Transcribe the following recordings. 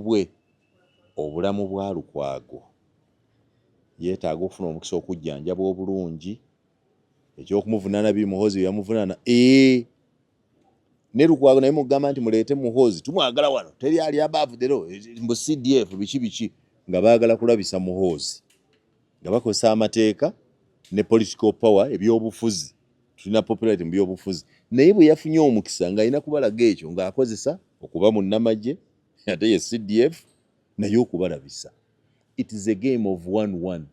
bwe obulamu bwa Lukwago yeetaaga okufuna omukisa okujjanjabwa obulungi ekyokumuvunaana biri muhoozi yamuvunaana ne Lukwago naye mugamba nti muleete muhoozi tumwagala wano teri ali abaavudero mu CDF biki nga baagala kulabisa muhoozi nga bakozesa amateeka ne political power ebyobufuzi tulina popularity mu byobufuzi naye bwe yafunye omukisa ng'alina kubalaga ekyo ng'akozesa okuba munnamagye ate ye CDF naye okubalabisa. It is a game of 1-1.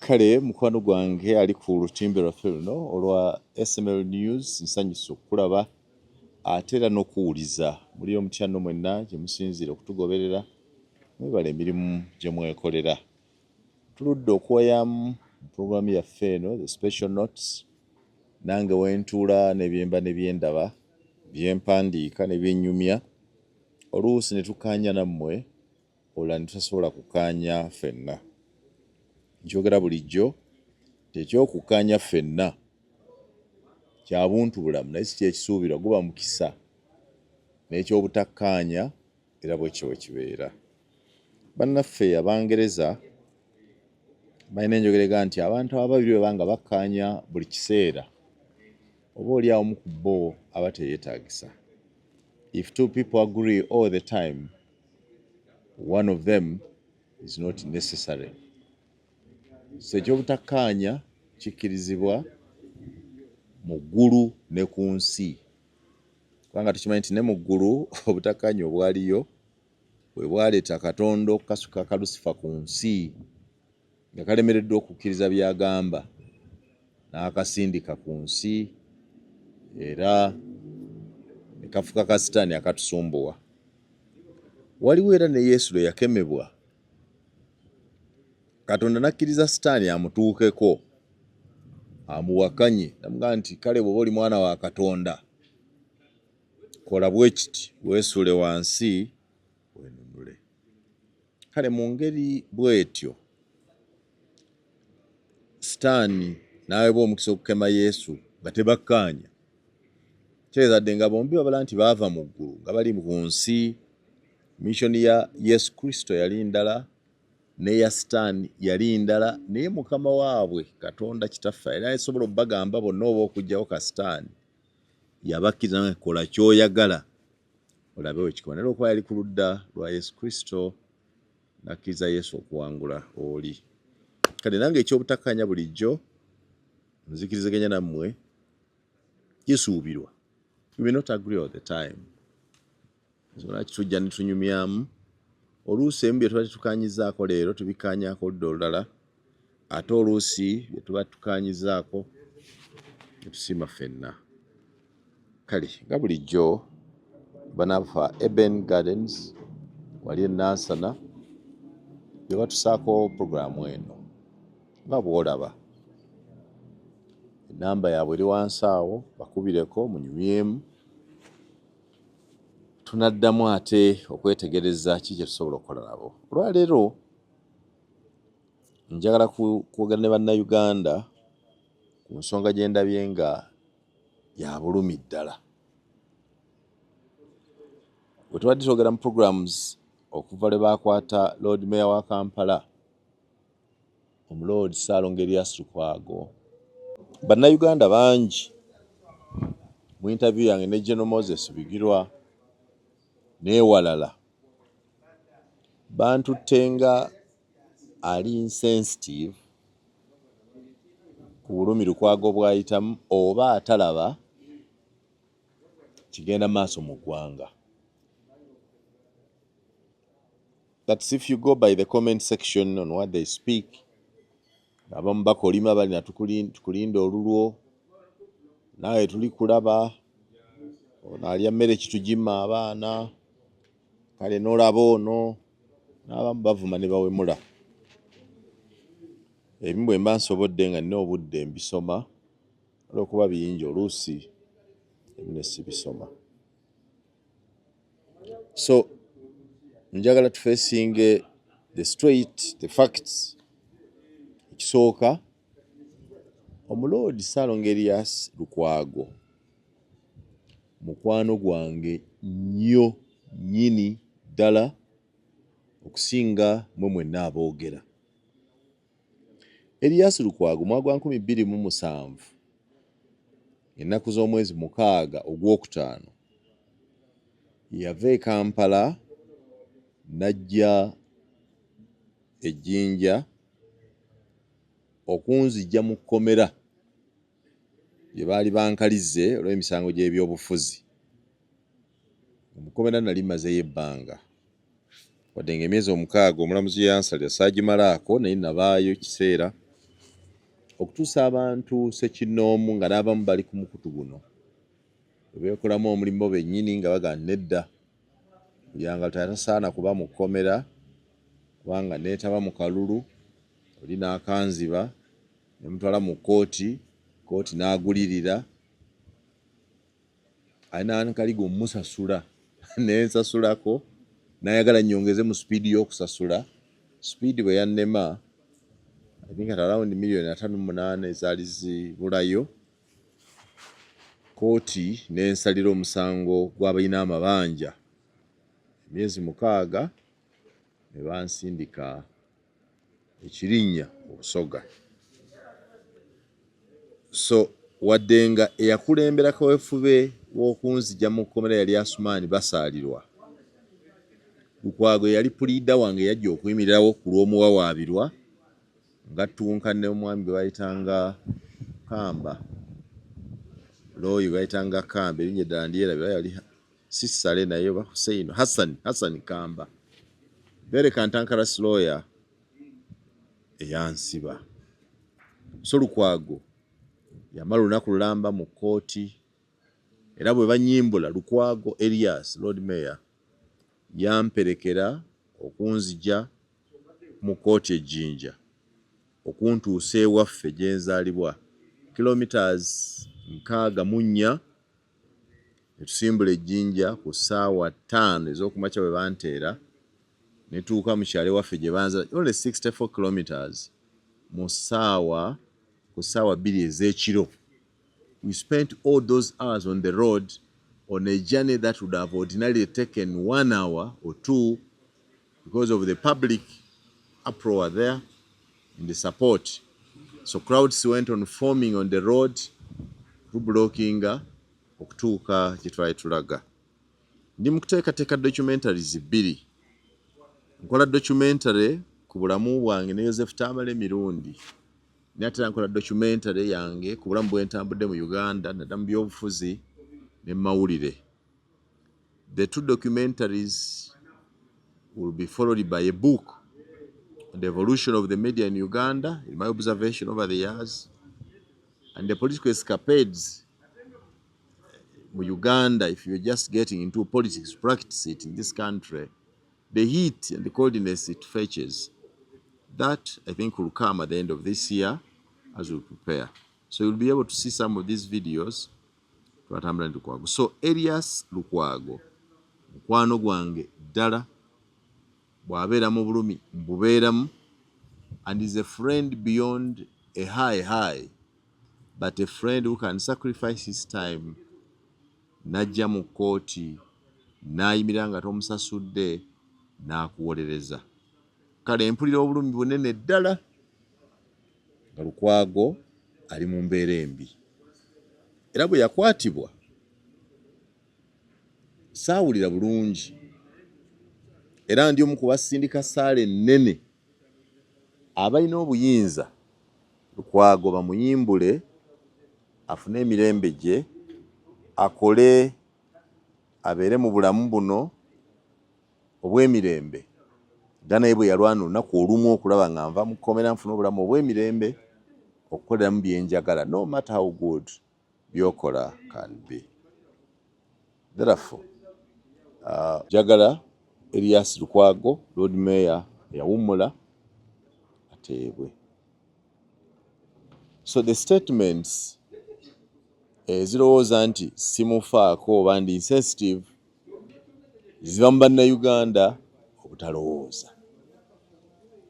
Kale mukwano gwange ali ku lutimbe lwaffe luno olwa SML News nsanyusa okulaba ate era n'okuwuliza muli omutya nno mwenna gye musinziira okutugoberera mwebala emirimu gye mwekolera. Tuludde okwoyamu puroguramu yaffe eno the special notes nange wentuula n'ebyemba ne byendaba byempandiika ne byennyumya oluusi ne tukaanya nammwe olwa ne tutasobola kukaanya ffenna. Nkyogera bulijjo tekyokukkaanya ffenna kya buntu bulamu naye si kyekisuubirwa guba mukisa n'ekyobutakkaanya era bwekyo bwe kibeera. Bannaffe Abangereza balina enjogerega nti abantu ababiri bwe banga bakkaanya buli kiseera oba oli awo mu ku bo aba teyeetaagisa. If two people agree all the time, one of them is not necessary. So ekyobutakkaanya kikkirizibwa mu ggulu ne ku nsi. Kubanga tukimanyi nti ne mu ggulu obutakkaanya obwaliyo bwe bwaleeta Katonda okukasuka Kalusifa ku nsi nga kalemereddwa okukkiriza by'agamba n'akasindika ku nsi era ne kafuka ka Sitaani akatusumbuwa. Waliwo era ne Yesu lwe yakemebwa Katonda n'akkiriza Sitaani amutuukeko amuwakanye namugamba nti kale bw'oba oli mwana wa Katonda kola bwe kiti weesuule wansi weenunule. Kale mu ngeri bw'etyo Sitaani n'aweebwa omukisa okukema Yesu nga tebakkaanya. Kyezadde nga bombi babala nti baava mu ggulu nga bali ku nsi. Missoni ya Yesu Kristo yali ndala n'eya Sitaani yali ndala naye Mukama waabwe Katonda Kitaffe era asobola obbagamba bonna oba okuggyawo ka Sitaani yabakkiriza nga kola ky'oyagala olabe wekikola. Naye olwokuba yali ku ludda lwa Yesu Kristo n'akkiriza Yesu okuwangula oli. Kale nange ekyobutakkaanya bulijjo nzikiriziganya nammwe kisuubirwa. We may not agree all the time. Nsobola kitujja ne tunyumyamu oluusi ebimu bye tuba tetukaanyizaako leero tubikkaanyaako oludda olulala ate oluusi bye tuba tukaanyizaako ne tusiima ffenna. Kale nga bulijjo banaafa Eden Gardens wali e Nansana gye batusaako puroguramu eno nga bw'olaba. Ennamba yaabwe eri wansi awo bakubireko munyumyemu tunaddamu ate okwetegereza ki kye tusobola okukola nabo. Olwaleero njagala kwogera ne bannayuganda ku nsonga gye ndabye nga ya bulumi ddala. Bwe tubadde twogera mu programs okuva lwe baakwata Lord Mayor wa Kampala Omuloodi Ssaalongo Erias Lukwago, bannayuganda bangi mu interview yange ne General Moses Bigirwa n'ewalala bantutte nga ali insensitive ku bulumi Lukwago bw'ayitamu oba atalaba kigenda maaso mu ggwanga. That's if you go by the comment section on what they speak. Abamu bakolima bali na tukulinda olulwo nawe tuli kulaba ono alya mmere kitugima abaana kale n'olaba ono n'abamu bavuma ne bawemula. Ebimu bwe mba nsobodde nga nina obudde mbisoma olw'okuba biyingi oluusi ebimu ne sibisoma. So njagala facing the facts. Ekisooka, omuloodi Ssaalongo Erias Lukwago mukwano gwange nnyo nnyini ddala okusinga mwe mwenna aboogera. Erias Lukwago mwaka gwa 2007 ennaku z'omwezi 6 Ogwokutaano yava e Kampala n'ajja e Jinja okunzijja mu kkomera gye baali bankalizze olw'emisango gy'ebyobufuzi. Mu kkomera nali mazeyo ebbanga wadde ng'emyezi 6 omulamuzi yansalira saagimalaako naye nabaayo kiseera okutuusa abantu Ssekinnoomu nga n'abamu bali ku mukutu guno beekolamu omulimu bennyini nga baga nedda buyanga tatasaana kuba mu kkomera kubanga neetaba mu kalulu oli n'akanziba ne mutwala mu kkooti n'agulirira alina nkaligo mmusasula nensasulako n'ayagala nnyongeze mu sipiidi y'okusasula. Sipiidi bwe yannema I think at around $5.8 ezaali zibulayo, kkooti n'ensalira omusango gw'abalina amabanja emyezi 6 ne bansindika ekirinnya obusoga. So wadde nga eyakulembera kaweefube w'okunzijja mu kkomera yali Asumaani basaalirwa, Lukwago yali puliida wange yajja okuyimirirawo ku lw'omuwawaabirwa nga ttunka ne omwami gwe bayitanga Kamba, looyi bayitanga Kamba, erinnya eddala ndyerabira yali Sisale naye oba Hussein Hassan Kamba, very cantankerous lawyer eyansiba. So Lukwago yamala olunaku lulamba mu kkooti era bwe bannyimbula Lukwago Erias Lord Mayor yamperekera okunzija mu kkooti e Jinja okuntuusa ewaffe gye nzaalibwa kilometers 64 ne tusimbula e Jinja ku ssaawa 5 ez'okumakya bwe banteera ne tuuka mu kyalo ewaffe gye banza only 64 kilometers ku ssaawa 2 ez'ekiro. We spent all those hours on the road on a journey that would have ordinarily taken 1 hour or 2 because of the public uproar there and the support. So crowds went on forming on the road through blocking okutuuka gye twali tulaga. Ndi mu kuteekateeka documentaries 2. Nkola documentary ku bulamu bwange ne Joseph Tamale Mirundi. Natera nkola documentary yange ku bulamu bwe ntambudde mu Uganda nadda mu byobufuzi ne mawulire. The 2 documentaries will be followed by a book on the evolution of the media in Uganda, in my observation over the years, and the political escapades in Uganda. If you're just getting into politics, practice it in this country, the heat and the coldness it fetches, that I think will come at the end of this year as we prepare. So you'll be able to see some of these videos. So Erias Lukwago mukwano gwange ddala, bw'abeera mu bulumi mbubeeramu, and is a friend beyond a high, but a friend who can sacrifice his time n'ajja mu kkooti n'ayimirira nga tomusasudde n'akuwolereza. Kale mpulira obulumi bunene ddala nga Lukwago ali mu mbeera embi. Era bwe yakwatibwa saawulira bulungi, era ndi omu ku basindika ssaala ennene abalina obuyinza Lukwago bamuyimbule afune emirembe gye, akole abeere mu bulamu buno obw'emirembe nga naye bwe yalwana olunaku olumu okulaba nga nva mu kkomera nfuna obulamu obw'emirembe okukoleramu bye njagala, no matter how good byokola can be. Therefore, njagala Erias Lukwago Lord Mayor yawummula ateebwe. So the statements ezirowooza nti simufaako oba ndi insensitive ziva mu bannayuganda obutalowooza.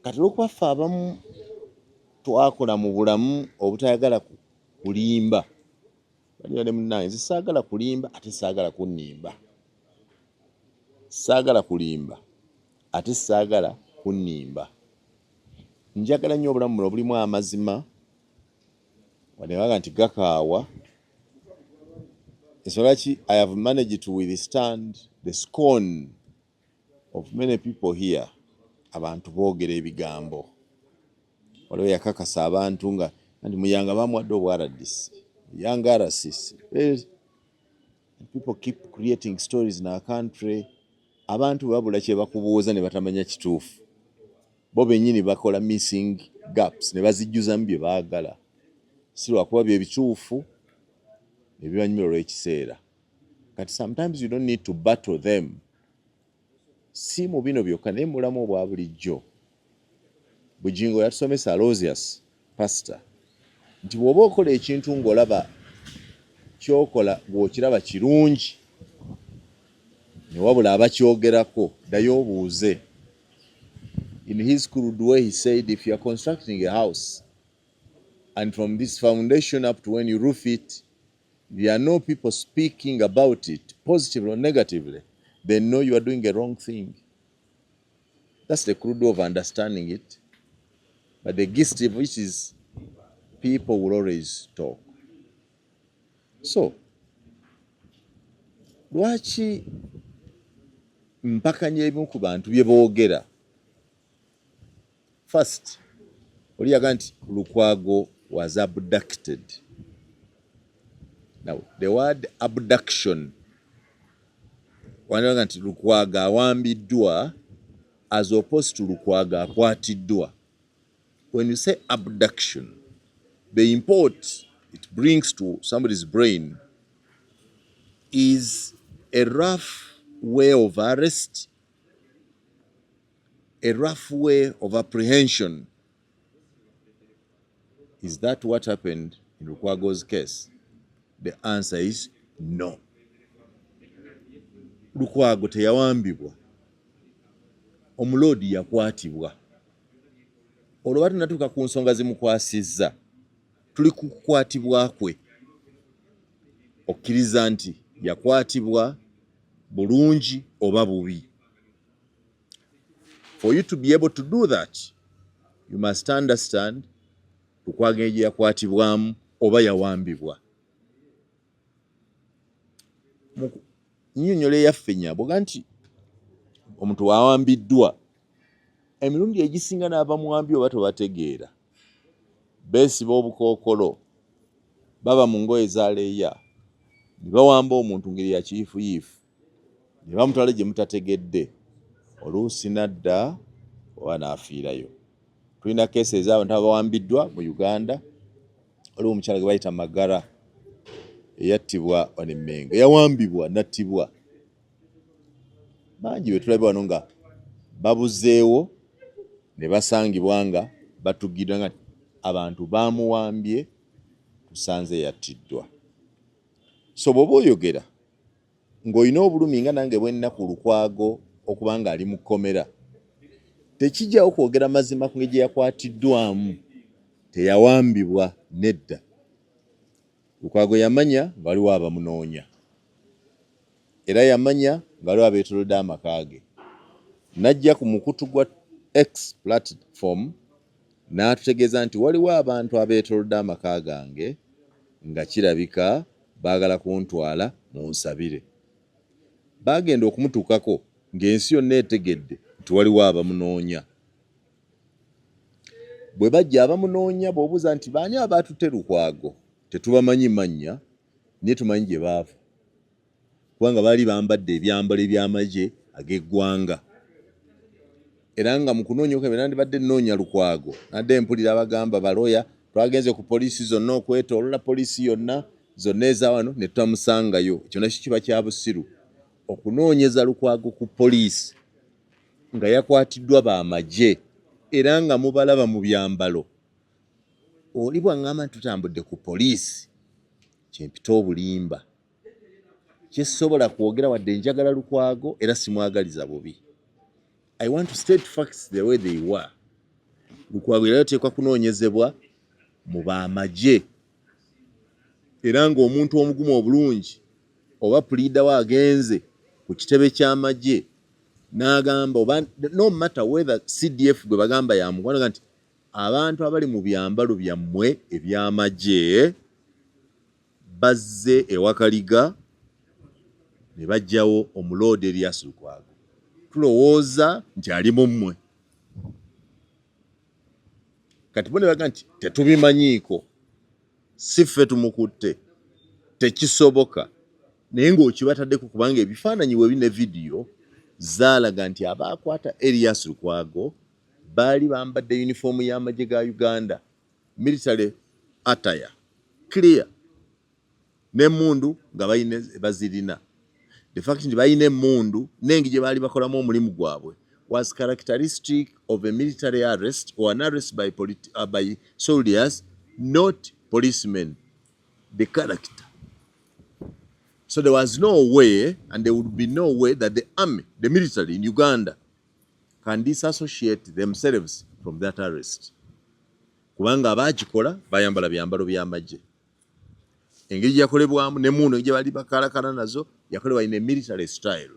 Kati olwokubaffe abamu twakola mu bulamu obutayagala kulimba. Bali ne munnange nze saagala kulimba ate saagala kunnimba. Saagala kulimba ate saagala kunnimba. Njagala nnyo obulamu buno bulimu amazima wanebaga nti gakaawa. Ensonga ki I have managed to withstand the scorn of many people here. Abantu boogera ebigambo. Waliwo yakakasa abantu nga nti Muyanga bamuwadde obwaradisi. Muyanga RCC. People keep creating stories in our country. Abantu babula kye bakubuuza ne batamanya kituufu. Bo bennyini bakola missing gaps ne bazijjuzamu bye baagala. Si lwakuba bye bituufu ne bibanyumira olw'ekiseera. Kati sometimes you don't need to battle them. Si mu bino byokka naye mulamu obwa bulijjo. Bujingo yatusomesa Erias pastor nti bw'oba okola ekintu ng'olaba kyokola bw'okiraba kirungi ne wabula abakyogerako ddayo obuuze. In his crude way he said if you are constructing a house and from this foundation up to when you roof it there are no people speaking about it positively or negatively, then know you are doing a wrong thing. That's the crude way of understanding it. But the gist of which is people will always talk. So, lwaki mpakanya ebimu ku bantu bye boogera? First, oliyaga nti Lukwago was abducted. Now, the word abduction, wanaga nti Lukwago awambiddwa as opposed to Lukwago akwatiddwa. When you say abduction, the import it brings to somebody's brain is a rough way of arrest, a rough way of apprehension. Is that what happened in Lukwago's case? The answer is no. Lukwago teyawambibwa. Omuloodi yakwatibwa. Olwo batunatuuka ku nsonga zimukwasizza. Tuli ku kukwatibwa kwe. Okkiriza nti yakwatibwa bulungi oba bubi. For you to be able to do that, you must understand Lukwago gye yakwatibwamu oba yawambibwa. Nnyonnyola eyaffe nnyabwoga nti omuntu wawambiddwa emirundi egisinga n'abamuwambi oba tobategeera. Beesiba obukookolo baba mu ngoye za leeya ne bawamba omuntu ngeri ya kiyiifuyiifu ne bamutwala gye mutategedde oluusi nadda oba n'afiirayo. Tulina keesi ez'abantu abawambiddwa mu Uganda. Waliwo omukyala gwe bayita Magara eyattibwa wano Mmengo, yawambibwa nattibwa. Bangi be tulabye wano nga babuzeewo ne basangibwa nga batugiddwa nga abantu bamuwambye tusanze yattiddwa. So bw'oba oyogera ng'olina obulumi nga nange bwe nnina ku Lukwago okuba nga ali mu kkomera, tekijjawo kwogera mazima ku ngeri gye yakwatiddwamu. Teyawambibwa nedda. Lukwago yamanya nga waliwo abamunoonya. Era yamanya nga waliwo abeetoolodde amaka ge. N'ajja ku mukutu gwa X platform n'atutegeeza nti waliwo abantu abeetoolodde amaka gange nga kirabika baagala kuntwala mu nsabire. Baagenda okumutuukako ng'ensi yonna etegedde nti waliwo abamunoonya. Bwe bajja abamunoonya bw'obuuza nti baani abaatutte Lukwago, tetubamanyi mannya naye tumanyi gye baava. Kubanga baali bambadde ebyambalo eby'amagye ag'eggwanga. Era nga mu kunoonya okwo nandibadde nnoonya Lukwago nadde mpulira abagamba baloya twagenze ku poliisi zonna okwetoolola poliisi yonna zonna eza wano ne tutamusangayo. Ekyo nakyo kiba kya busiru okunoonyeza Lukwago ku poliisi nga yakwatiddwa b'amagye era nga mubalaba mu byambalo. Oli bw'aŋŋamba nti tutambudde ku poliisi kyempita obulimba. kyesobola kwogera wadde njagala Lukwago era simwagaliza bubi. I want to state facts the way they were. Lukwago era yateekwa kunoonyezebwa mu baamagye era ng'omuntu omugumu obulungi oba puliida we agenze ku kitebe ky'amagye n'agamba oba no matter whether CDF gwe bagamba yamukwano nti abantu abali mu byambalo byammwe eby'amagye bazze ewakaliga ne bajjawo omuloodi Erias Lukwago. Tulowooza nti ali mu mmwe. Kati bo ne baga nti tetubimanyiiko, si ffe tumukutte, tekisoboka. Naye ng'okibataddeko kubanga ebifaananyi we bine vidiyo zaalaga nti abaakwata Erias Lukwago baali bambadde yunifoomu y'amagye ga Uganda, military attire, clear, n'emmundu nga bazirina. The fact nti balina emmundu n'engi gye baali bakolamu omulimu gwabwe was characteristic of a military arrest or an arrest by soldiers, not policemen. The character. So there was no way, and there would be no way that the army, the military in Uganda, can disassociate themselves from that arrest. Kubanga abagikola bayambala byambalo by'amagye. Engeri yakolebwamu ne muno gye bali bakalakana nazo yakolebwa in a military style.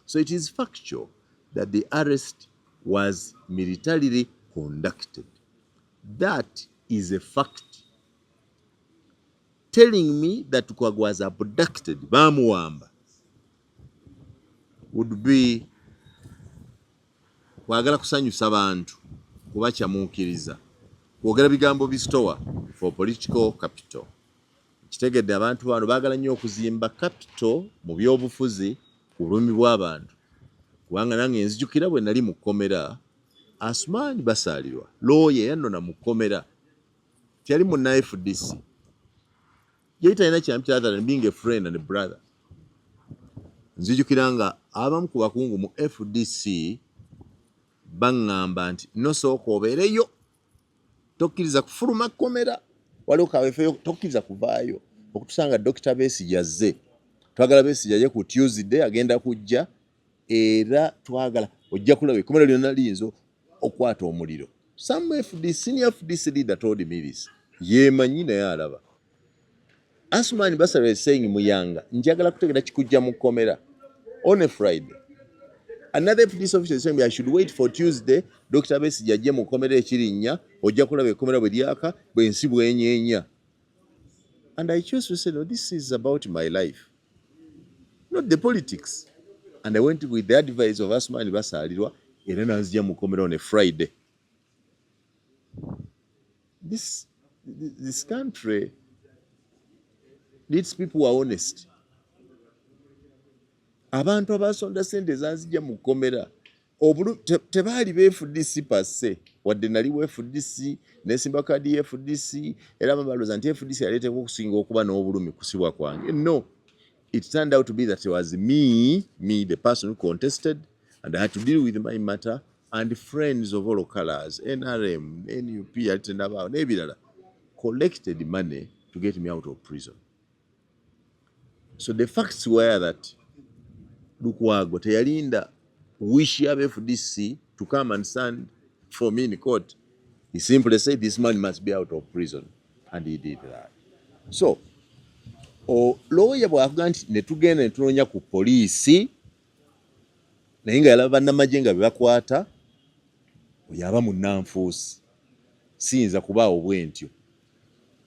So it is factual that the arrest was militarily conducted. That is a fact. Telling me that Lukwago was abducted, bamuwamba, would be kwagala kusanyusa bantu kuba kyamuukiriza kwogera bigambo bisitowa for political capital. Kitegedde abantu bano baagala nnyo okuzimba capital mu byobufuzi ku bulumi bw'abantu. Kubanga nange nzijukira bwe nali mu kkomera, Asumaani Basalirwa looye yannona mu kkomera, teyali munna FDC. Yali talina kyampi other than being a friend and a brother. Nzijukira nga abamu ku bakungu mu FDC baŋŋamba nti nosooka obeereyo, tokkiriza kufuluma kkomera, waliwo kaweefeyo, tokkiriza kuvaayo okutusanga Dr. Besigye azze. Twagala Besigye aje ku Tuesday agenda kujja era twagala ojja kulaba ekkomera lyonna liyinza okwata omuliro. Some senior FDC leader told me this. Yeemanyi naye alaba. Asumaani Basalirwa is saying Muyanga, njagala kutegera kikujja mu kkomera on a Friday. Another FDC official is saying I should wait for Tuesday, Dr. Besigye ajje mu kkomera ekirinnya, ojja kulaba ekkomera bwe lyaka, bwensi bwenyeenya. And I chose to say, no, this is about my life, not the politics. And I went with the advice of Asumaani Basalirwa, era nanzija mu kkomera on a Friday. This country needs people who are honest. Abantu abasonda sente zanzija mu kkomera tebaali be-FDC passe, wadde nali we-FDC nesimba kadi ye-FDC era babalooza nti FDC yaleeteko okusinga okuba n'obulumi kusibwa kwange. No, it turned out to be that it was me, the person who contested, and I had to deal with my matter, and friends of all colors, NRM, NUP, n'ebirala, collected money to get me out of prison. So the facts were that Lukwago teyalinda wish ya FDC to come and stand for me in court. He simply said this man must be out of prison, and he did that. So lawyer bw'avuga nti ne tugenda ne tunoonya ku poliisi naye nga yalaba bannamagye nga be bakwata oyo aba munnanfuusi, siyinza kubaawo bwentyo.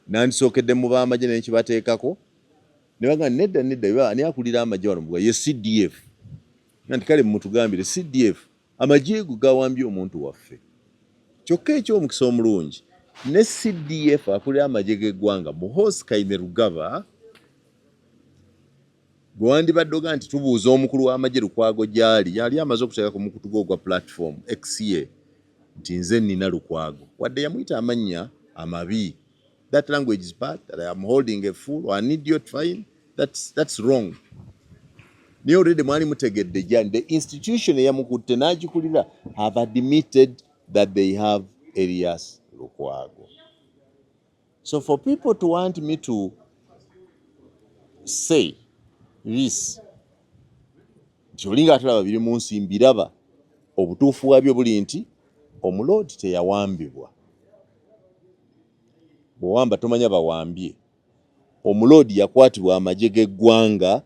Nandisookedde mu baamagye naye kibateekako ne baga nedda biba ani akulira amagye wano mugwa ye CDF. Nti kale mutugambire CDF amagye go gawambye omuntu waffe. Kyokka eky'omukisa omulungi ne CDF akulira amagye g'eggwanga Muhoozi Kainerugaba gwandibadde oga nti tubuuza omukulu w'amagye Lukwago gy'ali yali amaze okuteeka ku mukutu gwe ogwa platform XA nti nze nnina Lukwago wadde yamuyita amannya amabi. That language is bad, that I am holding a fool or an idiot, fine. That's wrong. Ni already mwali mutegedde jani. The institution eyamukutte n'agikulira have admitted that they have Erias Lukwago. So for people to want me to say This kyolinga atulaba biri mu nsimbi raba obutuufu bwabyo buli nti omuloodi teyawambibwa. Bw'owamba tomanya bawambye. Omuloodi yakwatibwa amagye g'eggwanga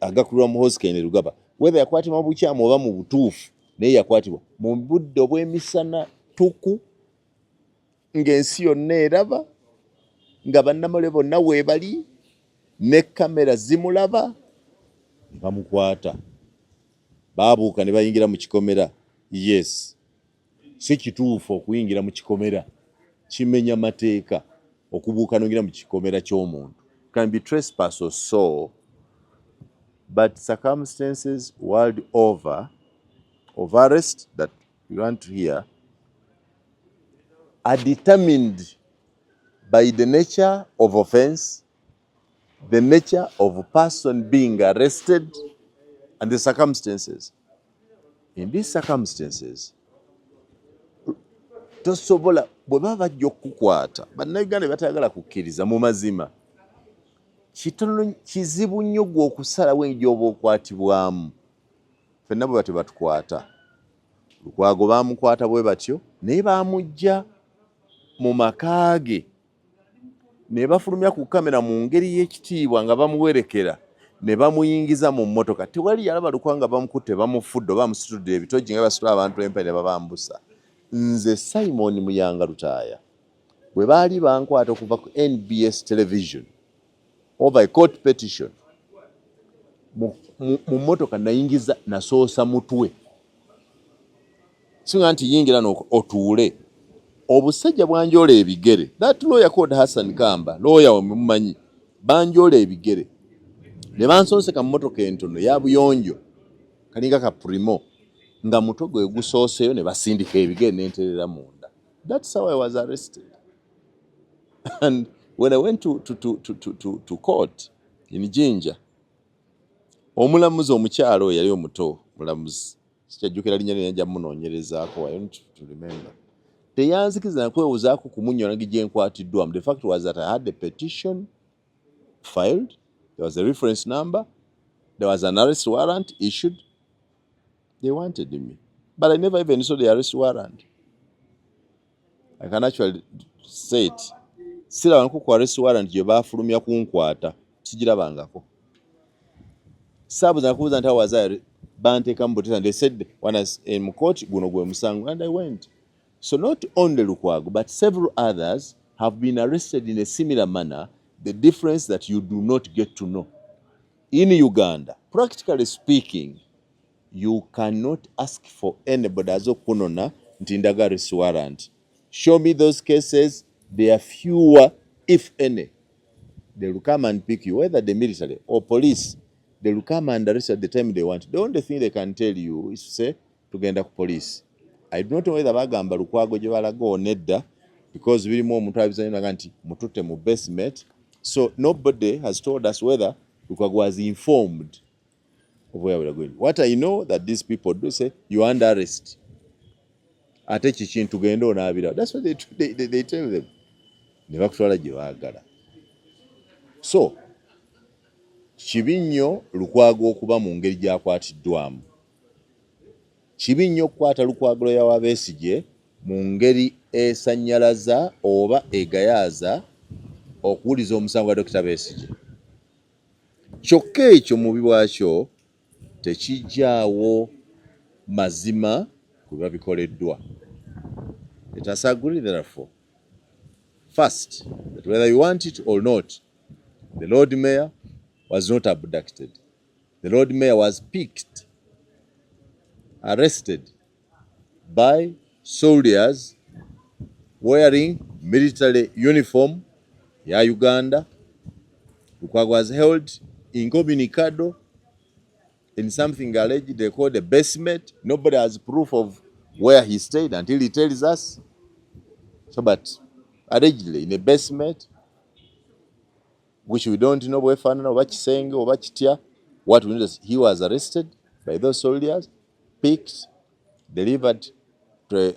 agakulirwa mu Hosken Lugaba. Whether yakwatibwa mu bukyamu oba mu butuufu naye yakwatibwa mu budde obw'emisana tuku ng'ensi yonna eraba nga bannamale bonna weebali ne kamera zimulaba ne bamukwata. Baabuuka ne bayingira mu kikomera. Yes, si kituufu okuyingira mu kikomera, kimenya mateeka okubuuka n'oyingira mu kikomera ky'omuntu. Can be trespass or so, but circumstances world over of arrest that we want to hear are determined by the nature of offense, the nature of a person being arrested, and the circumstances. In these circumstances, tosobola bwe baba bajja okukukwata bannayuganda batayagala kukkiriza mu mazima kitono kizibu nnyo gwe okusalawo engyoba okwatibwamu. Ffenna bwe batyo batukwata. Lukwago baamukwata bwe batyo naye baamujja mu maka ge ne bafulumya ku kamera mu ngeri y'ekitiibwa nga bamuwerekera ne bamuyingiza mu mmotoka. Tewali yalaba Lukwago nga bamukutte bamufudde bamusitudde ebitogi nga basitula abantu empale ne babambusa. Nze Simon Muyanga Lutaaya bwe baali bankwata okuva ku NBS television over a court petition mu mmotoka nayingiza nasoosa mutwe singa nti yingira otuule obusajja bwanjoola ebigere. That lawyer called Hassan Kamba, lawyer omumanyi, banjoola ebigere ne bansooseka mu mmotoka entono ya buyonjo kalinga ka primo nga mutwe gwe gusooseyo ne basindika ebigere n'enterera munda. That's how I was arrested. And when I went to court in Jinja, omulamuzi omukyalo yali omuto mulamuzi sikyajjukira linnya lye najja munoonyerezaako. I don't remember. Teyanzikiza nakwewozaako kumunyola gye nkwatiddwamu. The fact was that I had a petition filed, there was a reference number, there was an arrest warrant issued. They wanted me, but I never even saw the arrest warrant. I can actually say it. Sirabangako ku arrest warrant gye baafulumya kunkwata sigirabangako. Saabuza nakubuuza nti how was I banteeka mu butesa. They said when I was in court guno gwe musango, and I went. So not only Lukwago but several others have been arrested in a similar manner. The difference that you do not get to know. In Uganda, practically speaking, you cannot ask for anybody as okunona nti ndaga arrest warrant. Show me those cases. They are fewer, if any. They will come and pick you, whether the military or police. They will come and arrest at the time they want. The only thing they can tell you is to say, tugenda ku police. I do not know whether bagamba Lukwago gye balaga nedda, because birimu omuntu abizanira nti mututte mu basement. So nobody has told us whether Lukwago was informed of where we are going. What I know that these people do say, you are under arrest. Ate kikintu tugenda onaabira. That's what they tell them. Ne bakutwala gye baagala. So kibi nnyo Lukwago okuba mu ngeri gy'akwatiddwamu. Kibi nnyo okukwata Lukwago yawa Besigye mu ngeri esannyalaza oba egayaaza okuwuliza omusango gwa Dr. Besigye. Kyokka ekyo mubi bwakyo tekijjaawo mazima ku biba bikoleddwa. Let us agree therefore, first, that whether you want it or not, the Lord Mayor was not abducted. The Lord Mayor was picked, arrested by soldiers wearing military uniform ya Uganda. Lukwago was held incommunicado in something alleged they call the basement. Nobody has proof of where he stayed until he tells us. So, but allegedly in a basement, which we don't know where Fanana or Chisenge or Chitia, what we know is he was arrested by those soldiers, picked, delivered to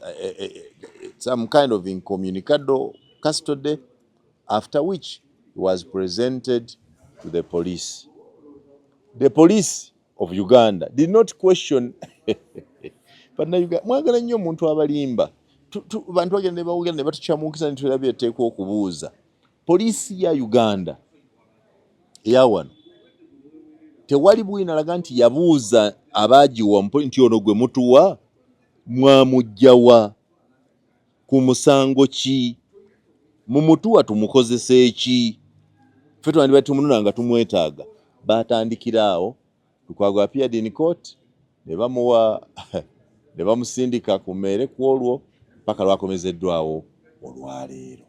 some kind of incommunicado custody, after which he was presented to the police. The police of Uganda did not question mwagala nnyo omuntu abalimba bantu bagenda ne bawogera ne batukyamukisa ne tulabye etteeka okubuuza poliisi ya Uganda eya wano tewali bwinalaga nti yabuuza abaagiwa nti ono gwe mutuwa mwamugjawa ku musango ki mumutuwa tumukozesa eki ffe twandibadde tumunona nga tumwetaaga baatandikira awo Lukwago appeared in court ne bamuwa ne bamusindika ku mmere ku olwo paka lwakomezeddwawo olwaleero.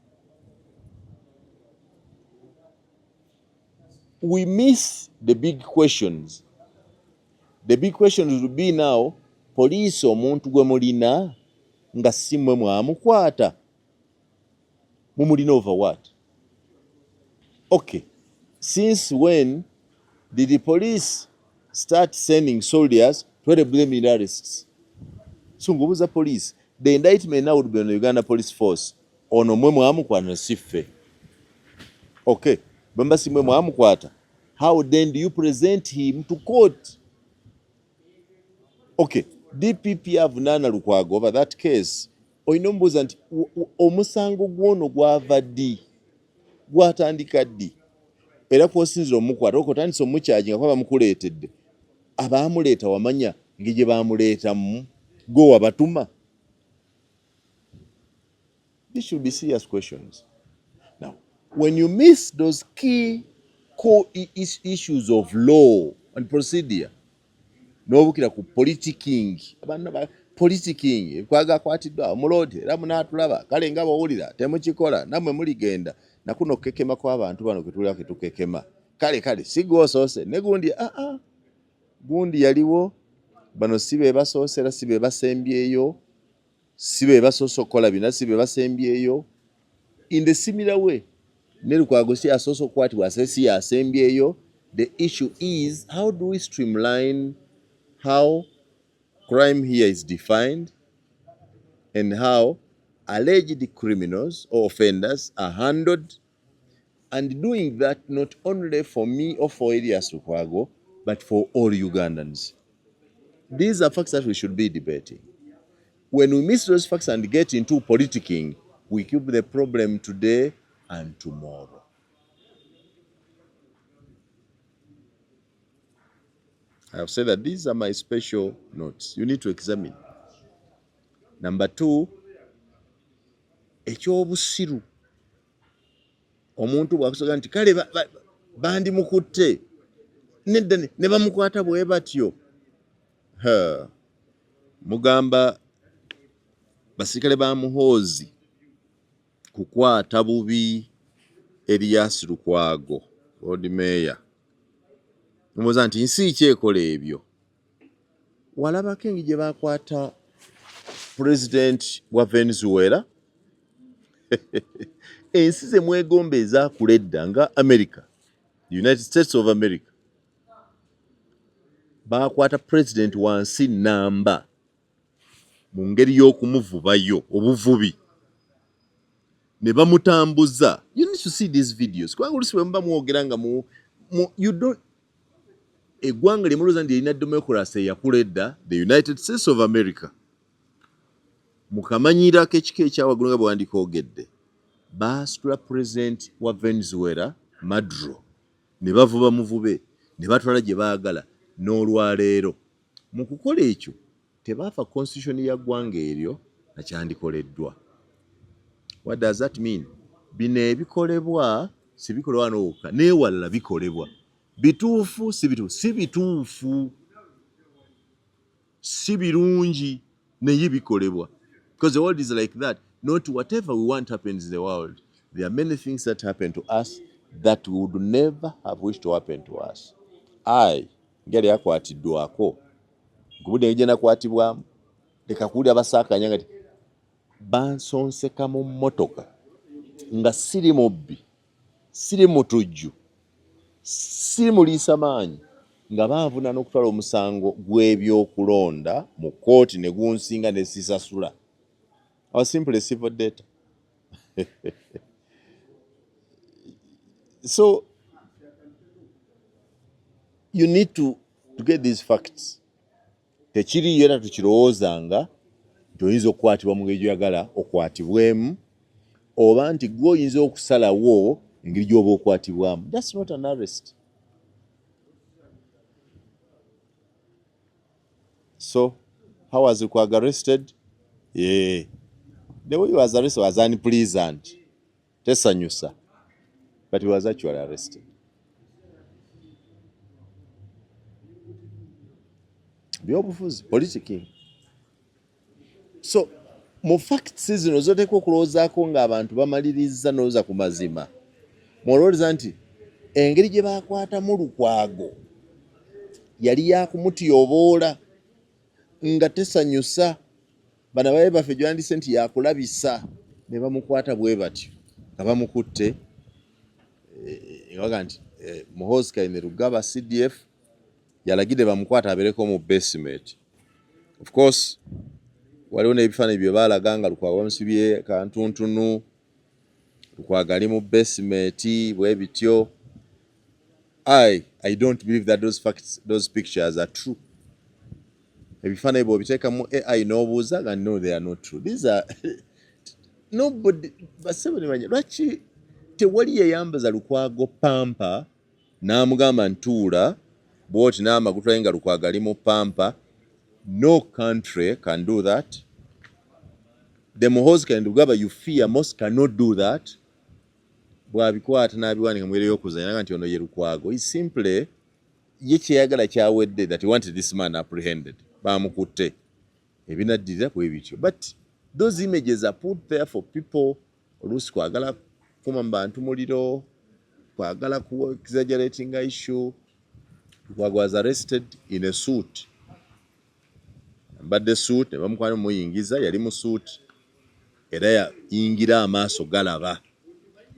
We miss the big questions. The big questions would be now, police omuntu gwe mulina nga si mmwe mwamukwata mumulina over what? Okay, since when did the police start sending soldiers to the blame arrests? So ngobuza police, the indictment now would be on the Uganda Police Force. Ono mwe mwamukwata si ffe. Okay, bamba si mwe mwamukwata. How then do you present him to court? Okay, DPP have nana Lukwago over that case. Oinombuza nti omusango gwono gwava ddi gwatandika ddi era kwosinzira omukwata okotandisa omukyajinga kuba bamukuleetedde abaamuleeta wamanya ng'egye baamuleetamu gwe wabatuma. These should be serious questions. Now, when you miss those key core issues of law and procedure, n'obukira ku politicking, abaana politicking, kwaga kwatiddwa omulodi era munaatulaba kale nga bawulira temukikola nammwe muligenda nakuno okukekema kw'abantu bano ketulira ketukekema kale sigwosoose ne gundi gundi yaliwo bano si be basoosera si be basembyeyo si be basoose okukola bina si be basembyeyo in the similar way ne Lukwago si asoose okukwatibwa si yasembyeyo. The issue is how do we streamline how crime here is defined and how alleged criminals or offenders are handled, and doing that not only for me or for Erias Lukwago, but for all Ugandans. These are facts that we should be debating. When we miss those facts and get into politicking, we keep the problem today and tomorrow. I have said that these are my special notes. You need to examine. Number 2, ekyobusiru. Omuntu bwakusoga nti kale bandi mukutte nedda ne bamukwata bwe batyo. Mugamba basirikale ba Muhoozi kukwata bubi Erias Lukwago, Lord Mayor. Mumuza nti nsi kyekola ebyo. Walabako engeri gye bakwata President wa Venezuela. Ensi ze mwegombe ezaakuledda nga America, the United States of America, bakwata president wansi namba mu ngeri y'okumuvubayo obuvubi ne bamutambuza. You need to see these videos. Kwa olusi bwe muba mwogera nga you don't eggwanga limuluza nti erina democracy eyakuledda the United States of America. Mukamanyirako ekika ekyawaggulu nga bwe wandikoogedde. Basitula president wa Venezuela Maduro ne bavuba muvube ne batwala gye baagala n'olwaleero. Mu kukola ekyo tebaafa constitution ya ggwanga eryo nakyandikoleddwa. What does that mean? Bino ebikolebwa si bikolebwa n'okka n'ewalala bikolebwa. Bituufu si bituufu, si bituufu, si birungi naye bikolebwa. Because the world is like that. Not whatever we want happens in the world. There are many things that happen to us that we would never have wished to happen to us. Ngeri yakwatiddwako kubudde ngije nakwatibwamu leka kuwulira abasaakanya nga bansonseka mu mmotoka nga siri mubbi siri mutujju siri muliisa maanyi nga baavuna n'okutwala omusango gw'ebyokulonda mu kooti ne gunsinga ne sisasula. I was simply civil data. So you need to get these facts. Tekiriyo era tukirowoozanga nti oyinza okukwatibwa mu ngeri gyoyagala okwatibwemu oba nti gwe oyinza okusalawo engeri gy'oba okwatibwamu. That's not an arrest. So how was Lukwago arrested? Yeah. The way he was arrested was unpleasant. Tesanyusa. But he was actually arrested. Byobufuzi, politicking. So, mu facts zino zoteekwa okulowoozaako ng'abantu bamaliriza n'olowooza ku mazima. Mwolowooza nti engeri gye baakwatamu Lukwago yali yakumutyoboola nga tesanyusa. Bano abaye baffe gyandise nti yakulabisa ne bamukwata bwe batyo nga bamukutte. Ewaga nti Muhoozi Kainerugaba CDF yalagidde bamukwata abeereko mu basement. Of course waliwo n'ebifaananyi bye baalaga nga Lukwago bamusibye kantuntunu, Lukwago ali mu basement bwe bityo. I don't believe that those pictures are true. Ebifaananyi bw'obiteeka mu AI n'obuuza nga no, they are not true. These are nobody basebo ne banya. Lwaki tewali yayambaza Lukwago pampa n'amugamba ntuula bw'oti n'amaguta nga Lukwago ali mu pampa? No country can do that. The Muhoozi Kainerugaba you fear most cannot do that. Bw'abikwata n'abiwanika mu ngeri y'okuzanya nti ono ye Lukwago. He simply ye kyeyagala kyawedde that he wanted this man apprehended. Bamukutte. Ebinaddirira bwe bityo. But those images are put there for people oluusi kwagala kuma mu bantu muliro, kwagala ku exaggerating issue. Lukwago was arrested in a suit. Mbadde suit ne bamukwana muyingiza yali mu suit era yayingira amaaso galaba.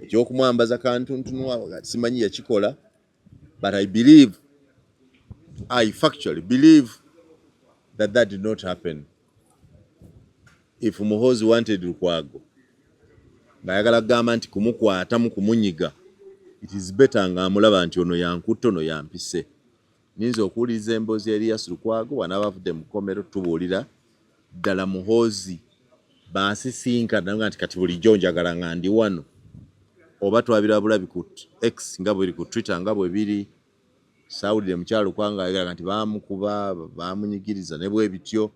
Ekyokumwambaza kantuntunu simanyi yakikola, but I factually believe that did not happen. If Muhoozi wanted Lukwago ng'ayagala kugamba nti kumukwata mu kumunyiga, it is better ng'amulaba nti ono yankutte ono yampise. Nyinza okuwuliriza emboozi Erias Lukwago wanaabavudde mu kkomero tubuulira ddala Muhoozi baasisinkana nga nti kati bulijjo njagala nga ndi wano, oba twabira bulabi ku X nga bwe biri ku Twitter nga bwe biri. Saawulire mukyala Lukwago ayagala nti baamukuba baamunyigiriza ne bwe bityo.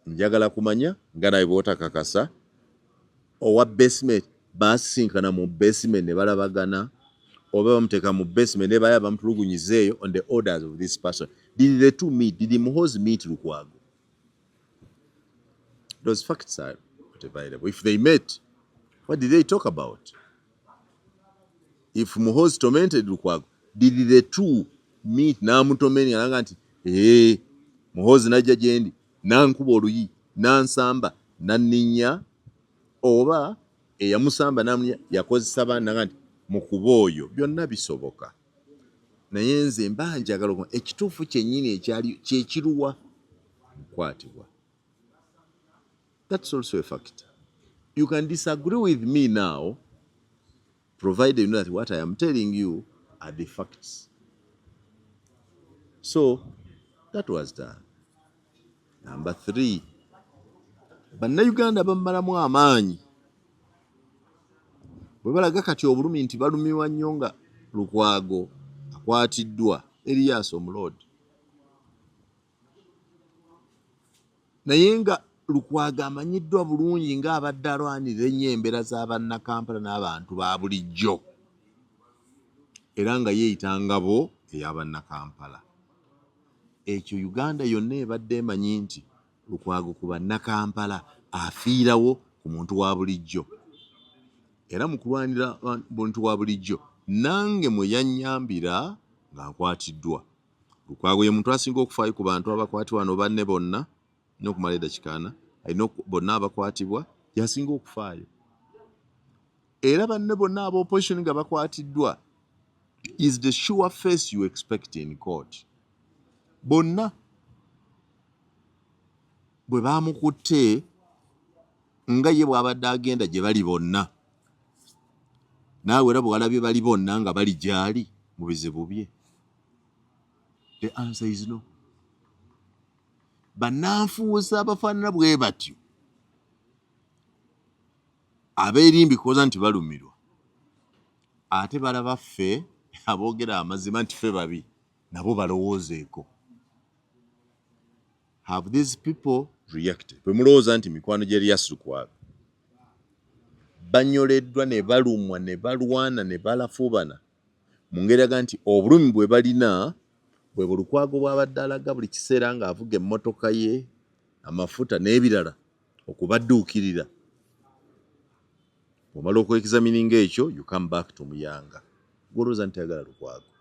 Njagala kumanya nga nawe bw'otakakasa owa basement baasisinkana mu basement ne balabagana, oba bamuteeka mu basement ne baya bamutulugunyizeeyo on the orders of this person. Did the two meet? Did Muhoozi meet Lukwago? Those facts are not available. If they met, what did they talk about? If Muhoozi tormented Lukwago, did the two meet? Namutomeni alanga nti Muhoozi najja gye ndi nankuba oluyi nansamba nanninya, oba eyamusamba namunya yakozesa baana nti mukuba oyo. Byonna bisoboka. Naye nze mba njagala okuba ekituufu kyennyini ekyali kyekiruwa mukwatibwa. That's also a fact. You can disagree with me now, provided you know that what I am telling you are the facts. So, that was done. Number 3. Bannayuganda bamalamu amaanyi bwe balaga kati obulumi nti balumiwa nnyo nga Lukwago akwatiddwa Erias omuloodi. Naye nga Lukwago amanyiddwa bulungi ng'abadde alwanirira ennyo embeera z'Abannakampala n'abantu ba bulijjo, era nga yeeyitangabo ey'Abannakampala. Ekyo Uganda yonna ebadde emanyi nti Lukwago ku Bannakampala afiirawo ku muntu wa bulijjo. Era mu kulwanira muntu wa bulijjo nange mwe yannyambira nga nkwatiddwa. Lukwago ye muntu asinga okufaayo ku bantu abakwatibwa wano banne bonna n'okumala eddakiika 4 bonna abakwatibwa yasinga okufaayo. Era banne bonna aba opposition nga bakwatiddwa is the sure face you expect in court. Bonna bwe baamukutte nga ye bw'abadde agenda gye bali bonna, naawe era bwe walabye bali bonna nga bali gy'ali mu bizibu bye. The answer is no. Bannanfuusi abafaanana bwe batyo abeerimbi koza nti balumirwa ate balaba ffe aboogera amazima nti ffe babi nabo balowoozeeko. Have these people reacted? Bwe mulowooza nti mikwano gya Erias Lukwago banyoleddwa ne balumwa ne balwana ne balafuubana mu ngeri aga nti obulumi bwe balina bwe Lukwago bw'abadde alaga buli kiseera ng'avuga emmotoka ye amafuta n'ebirala okubadduukirira. Omala okwekizamininga ekyo you come back to Muyanga. Gwolowooza nti ayagala Lukwago.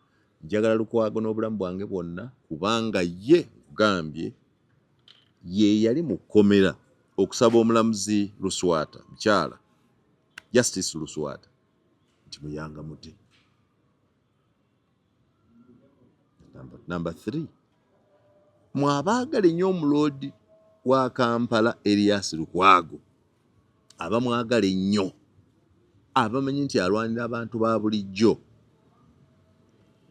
Njagala Lukwago n'obulamu bwange bwonna kubanga ye gambye ye yali mu kkomera okusaba omulamuzi Luswata mukyala Justice Luswata nti Muyanga mute. Number 3, mwabaagala ennyo omuloodi wa Kampala Erias Lukwago abamwagala ennyo abamanyi nti alwanira abantu ba bulijjo.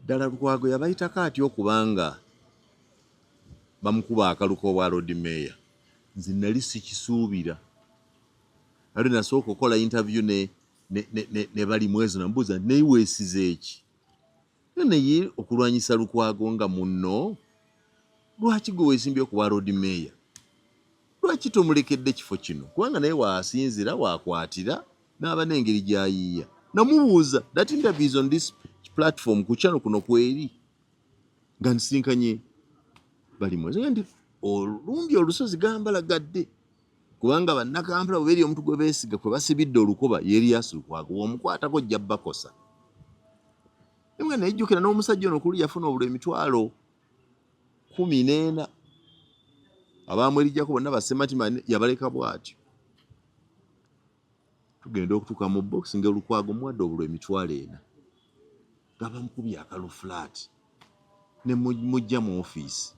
Ddala Lukwago yabayitako atya okubanga bamukuba akaluko obwa Lord Mayor? Nze nali sikisuubira. Ali nasooka okukola interview ne bali mwezi nambuuza naye weesize eki? Naye okulwanyisa Lukwago nga munno lwaki gwe weesimbye okuba Lord Mayor? Lwaki tomulekedde kifo kino? Kubanga naye waasinzira waakwatira n'aba n'engeri gy'ayiiya. Namubuuza that interviews on this platform ku channel kuno kweri nga nsinkanye bali mwezi nti olumbi olusozi gambalagadde kubanga bannakampala bwe beri omuntu gwe beesiga kwe basibidde olukoba Erias Lukwago omukwatako jja bakosa. Nga nejjukira n'omusajja ono okulu yafuna obulwa emitwalo 14 abamwerijjako bonna basematima yabaleka bw'atyo. Tugenda okutuuka mu box nga Lukwago muwadde obulwa emitwalo 4 nga bamukubye akalufulaati ne mujja mu ofiisi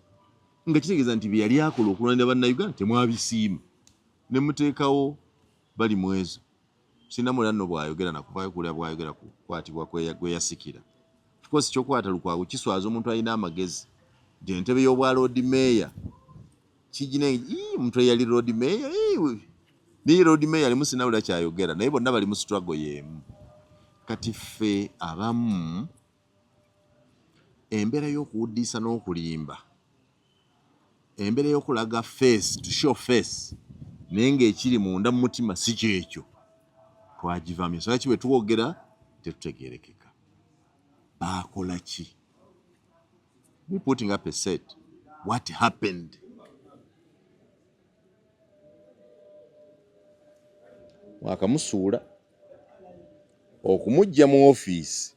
nga kitegeeza nti bye yali akola okulwanira bannayuganda temwabisiima ne muteekawo bali mwezo. Sinamu lanno bw'ayogera nakuvaayo kulya bw'ayogera ku kukwatibwa kwe yasikira. Of course kyokwata Lukwago kiswaza omuntu alina amagezi nti entebe y'obwa Lord Mayor kijinengi omuntu eyali Lord Mayor ni Lord Mayor alimu sinawula kyayogera naye bonna bali mu struggle y'emu. Kati ffe abamu embeera y'okuwuddisa n'okulimba, embeera y'okulaga face to show face naye ng'ekiri munda mu mutima si kyekyo twagivamye. So lwaki bwe tuwogera tetutegeerekeka baakola ki? We putting up a set. What happened? Wakamusuula okumujja mu ofiisi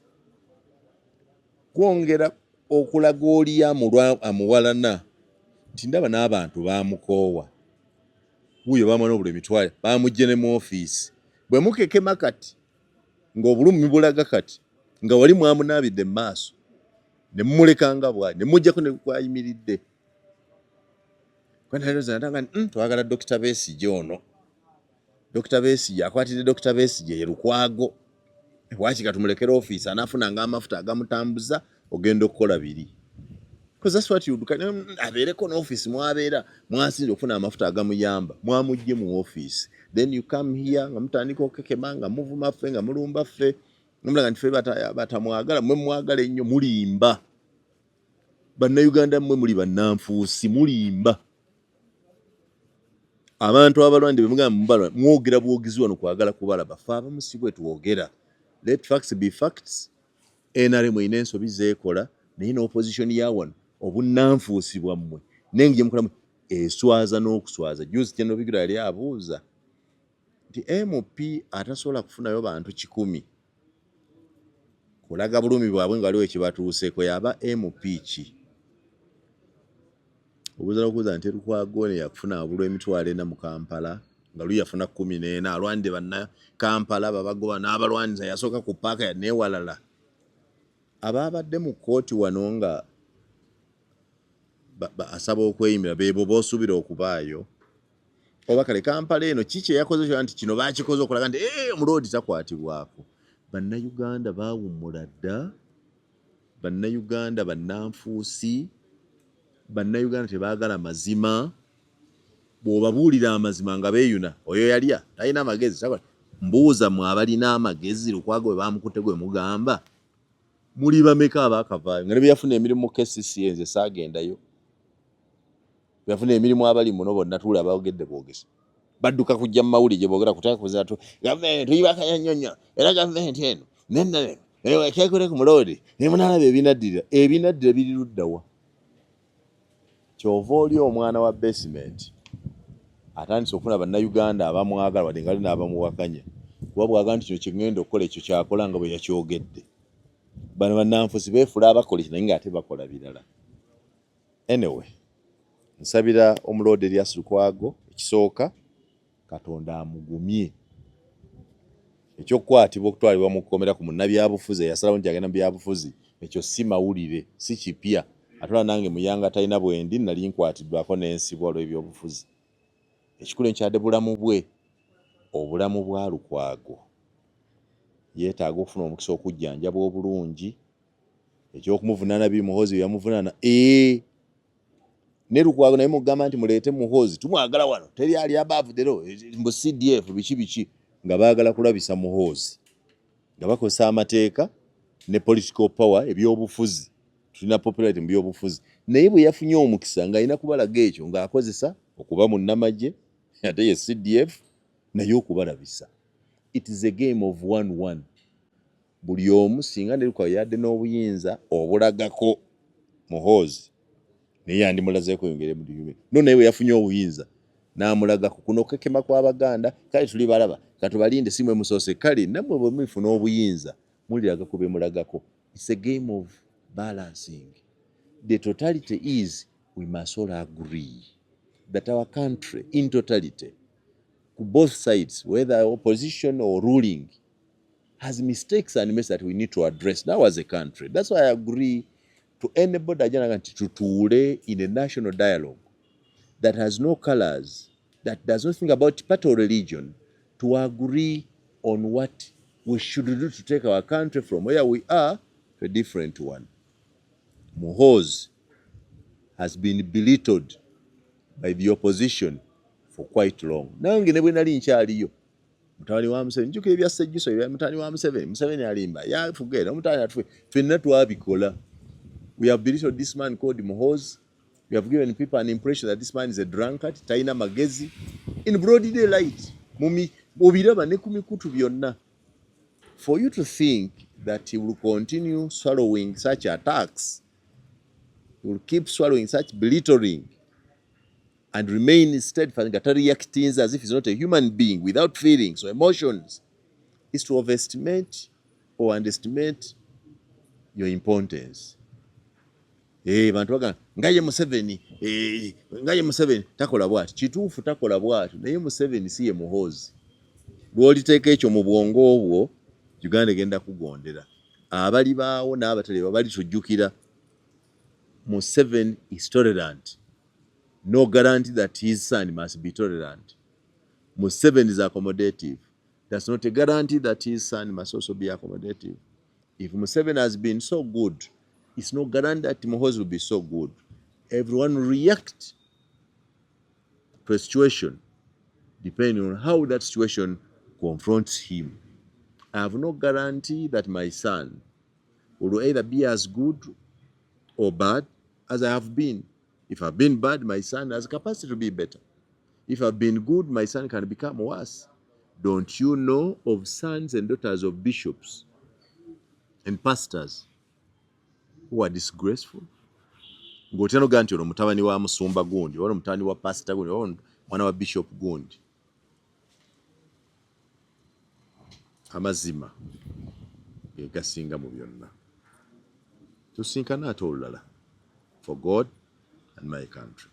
kwongera okulaga oli amuwalana nti ndaba n'abantu baamukoowa wuuyo baamwana obulwa emitwalo baamujje ne mu ofiisi bwe mukekema kati ng'obulumi bulaga kati nga wali mwamunaabidde mu maaso ne mumulekanga bwali ne mujjako ne kwayimiridde twagala Dr. Besigye ono. Dr. Besigye akwatidde Dr. Besigye ye Lukwago. Lwaki katumulekera ofiisi anaafunanga amafuta agamutambuza ogenda okukola biri? Because that's what you do. Abeereko n'ofiisi mwabeera mwasinze okufuna amafuta agamuyamba mwamujje mu ofiisi. Then you come here nga mutandika okekema nga muvuma ffe nga mulumba ffe nomulaga nti ffe batamwagala mmwe mwagala ennyo mulimba. Bannayuganda mmwe muli bannanfuusi mulimba. Abantu abalwandi bwe mugamba mubala mwogera bwogizi wano kwagala kubalaba ffe abamu si bwe tuwogera. Let facts be facts. NRM erina ensobi zeekola naye n'opposition ya wano obunnanfuusi bwammwe nengi gye mukolamu eswaza n'okuswaza. Juzi General Bigula yali abuuza nti MP atasobola kufunayo bantu 100 kulaga bulumi bwabwe nga waliwo ekibatuuseeko yaba MP ki? Obuuza okuuza nti Lukwago ne yakufuna abulwa emitwalo 4 mu Kampala nga lui yafuna 14 alwande banna Kampala babagoba n'abalwaniriza yasooka ku paaka ya neewalala. Ababadde mu kooti wano nga asaba okweyimira beebo boosuubira okubaayo oba kale Kampala eno kiki eyakoze kyo nti kino baakikoze okulaga nti omuloodi takwatibwako. Bannayuganda baawummula dda, bannayuganda bannanfuusi bannayuganda tebaagala mazima. Bw'obabuulira amazima nga beeyuna, oyo yalya talina amagezi. Mbuuza mwe abalina amagezi Lukwago bwe baamukutte gwe mugamba muli bameka abaakavaayo nga ne beyafuna emirimu mu KCCA nze saagendayo. Beyafuna emirimu abali muno bonna tuula abaogedde boogesa badduka kujja mu mawulire boogera kutaka kuza tu gavumenti tuyibakanya nnyo era gavumenti eno nenne ekyekole ku muloodi ne munaalaba ebinaddira biri luddawa. Kyova oli omwana wa basement atandise okufuna bannayuganda abamwagala wadde nga lina abamuwakanya kuba bw'agamba nti kino kye ŋŋenda okukola ekyo kyakola nga bwe yakyogedde. Bano bannanfusi beefula abakola naye ng'ate bakola birala. Anyway, nsabira omuloodi Erias Lukwago ekisooka Katonda amugumye. Ekyokukwatibwa okutwalibwa mu kkomera ku munnabyabufuzi eyasalawo nti agenda mu byabufuzi ekyo si mawulire si kipya. Ate nange muyanga talina bwendi nali nkwatiddwako n'ensibwa olw'ebyobufuzi. Ekikulu nkyadde bulamu bwe obulamu bwa Lukwago yeetaaga okufuna omukisa okujjanjabwa obulungi. Ekyokumuvunaana biri muhoozi yamuvunaana ne Lukwago naye mugamba nti muleete muhoozi tumwagala wano teri ali abaavudero mu CDF biki nga baagala kulabisa muhoozi nga bakozesa amateeka ne political power ebyobufuzi. Tulina popularity mu byobufuzi naye bwe yafunye omukisa ng'alina kubalaga ekyo ng'akozesa okuba munnamagye ate ye CDF naye okubalabisa. It is a game of 1-1. Buli omu singa ne Lukwago yadde n'obuyinza obulagako muhoozi naye yandimulazeeko yongere mu lyume no naye bwe yafunye obuyinza n'amulagako kuno kekema kw'Abaganda kale tuli balaba katubalinde si mwe musoose kale nammwe bwe mufuna obuyinza muliragako be mulagako. It's a game of balancing. The totality is we must all agree that our country in totality, both sides, whether opposition or ruling, has mistakes and mistakes that we need to address now as a country. That's why I agree to anybody to tuule in a national dialogue that has no colors, that does not think about party or religion, to agree on what we should do to take our country from where we are to a different one. Muhoozi has been belittled by the opposition for quite long. Nange ne bwe nali nkyaliyo mutawani wa Museveni njukira ebya Sejjuso ebya mutawani wa Museveni alimba yafugeera omutawani atufe ffenna twabikola. We have belittled this man called Muhoozi. We have given people an impression that this man is a drunkard, talina magezi, in broad daylight. Obiraba ne ku mikutu byonna. For you to think that he will continue swallowing such attacks, he will keep swallowing such belittling and remain steadfast, reacting as if he's not a human being without feelings or emotions, is to overestimate or underestimate your importance. Bantu bagamba ngaye Museveni takola bwati. Kituufu takola bwati naye Museveni si ye Muhoozi. Bw'oliteeka ekyo mu bwongo obwo Uganda egenda kugondera. Abali baawo n'abatali bali tujjukira Museveni is tolerant. No guarantee that his son must be tolerant. Museveni is accommodative. That's not a guarantee that his son must also be accommodative. If Museveni has been so good, it's no guarantee that Muhoozi will be so good. Everyone react to a situation depending on how that situation confronts him. I have no guarantee that my son will either be as good or bad as I have been. If I've been bad, my son has capacity to be better. If I've been good, my son can become worse. Don't you know of sons and daughters of bishops and pastors who are disgraceful? Ng'otera ogaa nti ono mutabani wa musumba gundi, ono mutabani wa pastor gundi, ono mwana wa bishop gundi. Amazima ge gasinga mu byonna. Tusinkana ate olulala for God and my country.